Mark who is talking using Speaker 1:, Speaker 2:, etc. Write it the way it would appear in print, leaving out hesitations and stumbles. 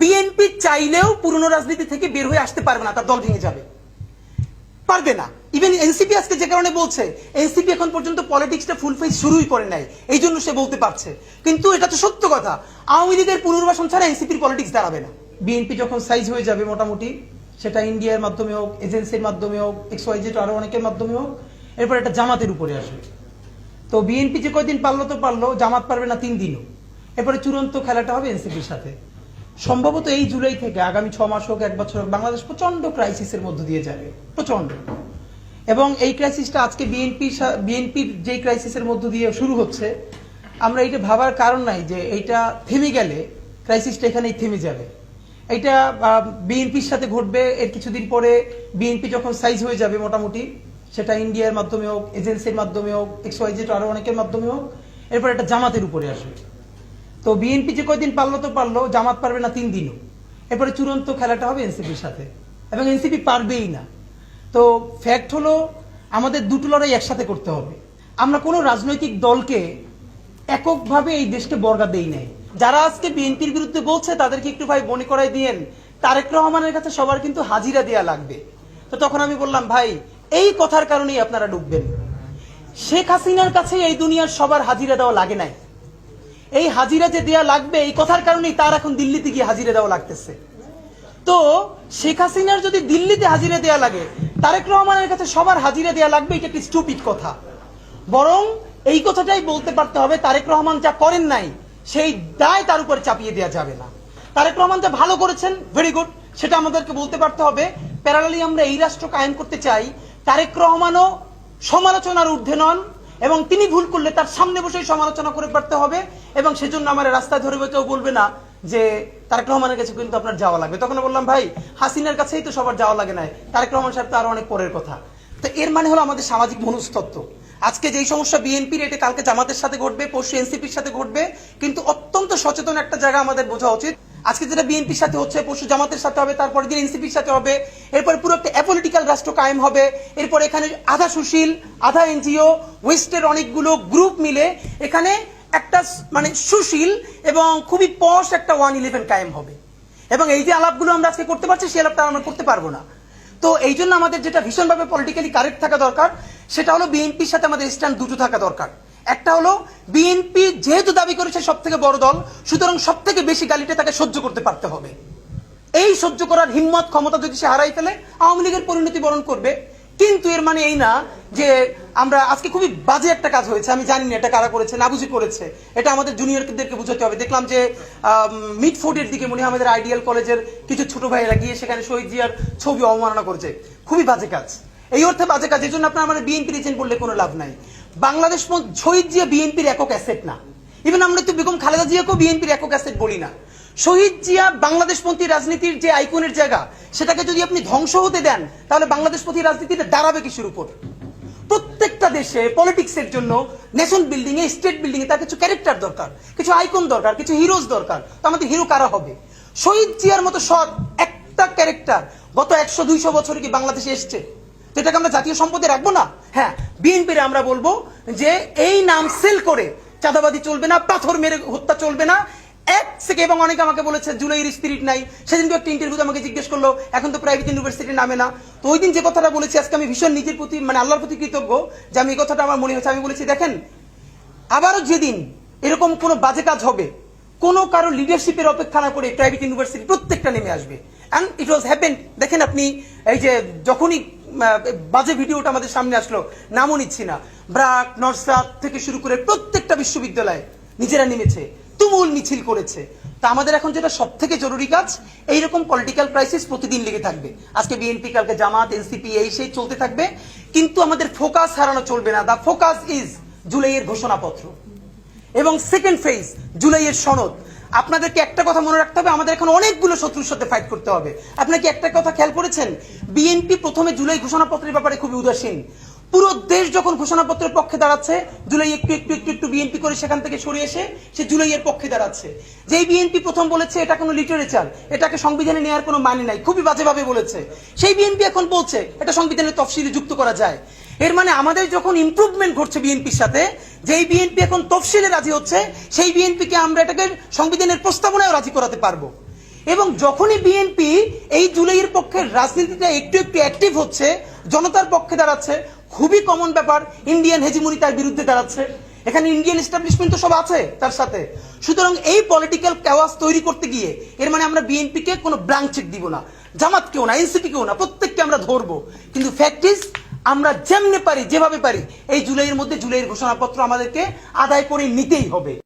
Speaker 1: BNP চাইলেও পুরনো রাজনীতি থেকে বের হয়ে আসতে পারবে না, তার দল ভেঙে যাবে, পারবে না। ইভেন এনসিপি আজকে যে কারণে বলছে, এনসিপি এখন পর্যন্ত পলিটিক্সটা ফুল ফেজ শুরুই করে নাই, এই জন্য সে বলতে পারছে। কিন্তু এটা তো সত্য কথা, আওয়ামী লীগের পুনর্বাসন ছাড়া এনসিপির পলিটিক্স দাঁড়াবে না। বিএনপি যখন সাইজ হয়ে যাবে মোটামুটি, সেটা ইন্ডিয়ার মাধ্যমে হোক, এজেন্সির মাধ্যমে হোক, XYZ আরো অনেকের মাধ্যমে হোক, এরপর এটা জামাতের উপরে আসবে। তো বিএনপি যে কয়দিন পারলো তো পারলো, জামাত পারবে না 3 দিনও। এরপরে চূড়ান্ত খেলাটা হবে এনসিপির সাথে। সম্ভবত এই জুলাই থেকে আগামী 6 মাস হোক, 1 বছর হোক, বাংলাদেশ প্রচন্ড ক্রাইসিসের মধ্য দিয়ে যাবে, প্রচন্ড। এবং এই ক্রাইসিসটা আজকে বিএনপির যে ক্রাইসিসের মধ্য দিয়ে শুরু হচ্ছে, আমরা এটা ভাবার কারণ নাই যে এইটা থেমে গেলে ক্রাইসিসটা এখানেই থেমে যাবে। এটা বিএনপির সাথে ঘটবে, এর কিছুদিন পরে বিএনপি যখন সাইজ হয়ে যাবে মোটামুটি, সেটা ইন্ডিয়ার মাধ্যমে হোক, এজেন্সির মাধ্যমে হোক, XYZ আরো অনেকের মাধ্যমে হোক, এরপর এটা জামাতের উপরে আসবে। তো বিএনপি যে কয়দিন পারলো তো পারলো, জামাত পারবে না 3 দিনও। এরপরে চূড়ান্ত খেলাটা হবে এনসিপির সাথে, এবং এনসিপি পারবেই না। তো ফ্যাক্ট হলো আমাদের দুটো লড়াই একসাথে করতে হবে। আমরা কোনো রাজনৈতিক দলকে এককভাবে এই দেশকে বর্গা দেই নাই। যারা আজকে বিএনপির বিরুদ্ধে বলছে তাদেরকে একটু ভাই মনে করাই দিয়েন, তারেক রহমানের কাছে সবার কিন্তু হাজিরা দেয়া লাগবে। তো তখন আমি বললাম, ভাই এই কথার কারণেই আপনারা ডুববেন। শেখ হাসিনার কাছে এই দুনিয়ার সবার হাজিরা দেওয়া লাগে নাই। এই হাজিরা যে দেয়া লাগবে এই কথার কারণেই তার এখন দিল্লিতে গিয়ে হাজিরা দেওয়া লাগতেছে। তো শেখ হাসিনার যদি দিল্লিতে হাজিরা দেয়া লাগে, তারেক রহমানের কাছে সবার হাজিরা দেয়া লাগবে, এটা একটি স্টুপিড কথা। বরং এই কথাটাই বলতে পারতে হবে, তারেক রহমান যা করেন নাই সেই দায় তার উপর চাপিয়ে দেওয়া যাবে না। তারেক রহমান যা ভালো করেছেন, ভেরি গুড, সেটা আমাদেরকে বলতে পারতে হবে। প্যারালালি আমরা এই রাষ্ট্র কায়েম করতে চাই, তারেক রহমানও সমালোচনার ঊর্ধ্বে নন, এবং তিনি ভুল করলে তার সামনে বসেই সমালোচনা করে পারতে হবে। এবং সেজন্য আমার রাস্তায় ধরে কেউ বলবে না যে তারেক রহমানের কাছে কিন্তু আপনার যাওয়া লাগবে। তখন বললাম, ভাই হাসিনার কাছেই তো সবার যাওয়া লাগে না, তারেক রহমান সাহেব তো আরো অনেক পরের কথা। তো এর মানে হলো আমাদের সামাজিক মনস্তত্ত্ব। আজকে যেই সমস্যা বিএনপির, এটা কালকে জামাতের সাথে ঘটবে, পরশু এনসিপির সাথে ঘটবে। কিন্তু অত্যন্ত সচেতন একটা জায়গা আমাদের বোঝা উচিত, আজকে যেটা বিএনপির সাথে হচ্ছে পরশু জামাতের সাথে হবে, তারপরে দিন এনসিপির সাথে হবে, এরপর পুরো একটা অ্যাপলিটিক্যাল রাষ্ট্র কায়েম হবে। এরপর এখানে আধা সুশীল, আধা এনজিও, ওয়েস্টের অনেকগুলো গ্রুপ মিলে এখানে একটা মানে সুশীল এবং খুবই পশ একটা 1-11 কায়েম হবে। এবং এই যে আলাপগুলো আমরা আজকে করতে পারছি, সেই আলাপটা আমরা করতে পারবো না। তো এই জন্য আমাদের যেটা ভীষণভাবে পলিটিক্যালি কারেক্ট থাকা দরকার, সেটা হলো বিএনপির সাথে আমাদের স্ট্যান্ড দুটো থাকা দরকার। একটা হলো বিএনপি যেহেতু দাবি করেছে সব থেকে বড় দল, সুতরাং সব থেকে বেশি গালিটা তাকে সহ্য করতে পারতে হবে। এই সহ্য করার হিম্মত ক্ষমতা যদি সে হারাই ফেলে, আওয়ামী লীগের পরিণতি বরণ করবে। কিন্তু এর মানে এই না যে আমরা আজকে খুবই বাজে একটা কাজ হয়েছে, আমি জানি না এটা কারা করেছে, না বুঝি করেছে, এটা আমাদের জুনিয়রদেরকে বুঝাতে হবে। দেখলাম যে মিডফোর্ডের দিকে মনে হয় আমাদের আইডিয়াল কলেজের কিছু ছোট ভাইয়েরা গিয়ে সেখানে শহীদ জিয়ার ছবি অবমাননা করেছে। খুবই বাজে কাজ, এই অর্থে বাজে কাজ। এই জন্য আপনার আমাদের বিএনপির এজেন্ট বললে কোনো লাভ নাই। বাংলাদেশ শহীদ জিয়া বিএনপির একক অ্যাসেট না। ইভেন আমরা তো বেগম খালেদা জিয়াকেও বিএনপির একক অ্যাসেট বলি না। শহীদ জিয়া বাংলাদেশপন্থী রাজনীতির যে আইকনের জায়গা, সেটাকে যদি আপনি ধ্বংস হতে দেন, তাহলে বাংলাদেশপন্থী রাজনীতিটা দাঁড়াবে কিসের উপর? প্রত্যেকটা দেশে পলিটিক্সের জন্য, নেশন বিল্ডিং এ, স্টেট বিল্ডিং এ তার কিছু ক্যারেক্টার দরকার, কিছু আইকন দরকার, কিছু হিরোজ দরকার। তো আমাদের হিরো কারা হবে? শহীদ জিয়ার মতো সৎ একটা ক্যারেক্টার গত 100-200 বছরে কি বাংলাদেশে এসছে? তো এটাকে আমরা জাতীয় সম্পদে রাখবো না? হ্যাঁ, বিএনপির আমরা বলবো যে এই নাম সেল করে চাঁদাবাদী চলবে না, পাথর মেরে হত্যা চলবে না। এক সেকেন্ড। এবং অনেকে আমাকে বলেছে জুলাইয়ের স্পিরিট নাই। সেদিন একটা ইন্টারভিউতে আমাকে জিজ্ঞেস করলো, এখন তো প্রাইভেট ইউনিভার্সিটি নামে না। তো ওই দিন যে কথাটা বলেছি, আজকে আমি ভীষণ নিজের প্রতি মানে আল্লাহর প্রতি কৃতজ্ঞ যে আমি এই কথাটা আমার মনে হয়েছে। আমি বলেছি, দেখেন আবারও যেদিন এরকম কোনো বাজে কাজ হবে, কোনো কারো লিডারশিপের অপেক্ষা না করে প্রাইভেট ইউনিভার্সিটি প্রত্যেকটা নেমে আসবে। And it was happened. দেখেন আপনি, এই যে যখনই বাজে ভিডিওটা আমাদের সামনে আসলো, নামও নিচ্ছি না, ব্র্যাক, নরসাদ থেকে শুরু করে প্রত্যেকটা বিশ্ববিদ্যালয় নিজেরা নেমেছে, তুমুল মিছিল করেছে। তা আমাদের এখন যেটা সব থেকে জরুরি কাজ, এইরকম পলিটিক্যাল ক্রাইসিস প্রতিদিন লেগে থাকবে। আজকে বিএনপি, কালকে জামাত, এনসিপি, এই সেই চলতে থাকবে। কিন্তু আমাদের ফোকাস হারানো চলবে না। দা ফোকাস ইজ জুলাইয়ের ঘোষণাপত্র এবং সেকেন্ড ফেজ জুলাইয়ের সনদ। আপনাদেরকে একটা কথা মনে রাখতে হবে, আমাদের এখন অনেকগুলো শত্রুর সাথে ফাইট করতে হবে। আপনাকে একটা কথা খেয়াল করেছেন, বিএনপি প্রথমে জুলাই ঘোষণাপত্রের ব্যাপারে খুবই উদাসীন। পুরো দেশ যখন ঘোষণাপত্রের পক্ষে দাঁড়াচ্ছে, জুলাই একটু বিএনপি করে সেখান থেকে সরে এসে সে জুলাইয়ের পক্ষে দাঁড়াচ্ছে। যেই বিএনপি প্রথম বলেছে এটা কোনো লিটারেচার, এটাকে সংবিধানে নেওয়ার কোনো মানে নাই, খুবই বাজেভাবে বলেছে, সেই বিএনপি এখন বলছে এটা সংবিধানের তফসিলে যুক্ত করা যায়। এর মানে আমাদের যখন ইমপ্রুভমেন্ট ঘটছে বিএনপির সাথে, যেই বিএনপি এখন তফসিলে রাজি হচ্ছে, সেই বিএনপিকে আমরা এটাকে সংবিধানের প্রস্তাবনায় রাজি করাতে পারবো। এবং যখনই বিএনপি এই জুলাইয়ের পক্ষে রাজনীতিটা একটু একটু অ্যাক্টিভ হচ্ছে, জনতার পক্ষে দাঁড়াচ্ছে, খুবই কমন ব্যাপার, ইন্ডিয়ান হেজিমনি তার বিরুদ্ধে দাঁড়াচ্ছে, এখানে ইন্ডিয়ান এস্টাবলিশমেন্ট তো সব আছে তার সাথে। সুতরাং এই পলিটিক্যাল ক্যাওয়াস তৈরি করতে গিয়ে এর মানে আমরা বিএনপিকে কোনো ব্ল্যাঙ্ক চেক দিব না, জামাতকেও না, এনসিপিকেও না, প্রত্যেককে আমরা ধরবো। কিন্তু ফ্যাক্ট ইজ আমরা যেমনি পারি, যেভাবে পারি, এই জুলাইয়ের মধ্যে জুলাইয়ের ঘোষণাপত্র আমাদেরকে আদায় করে নিতেই হবে।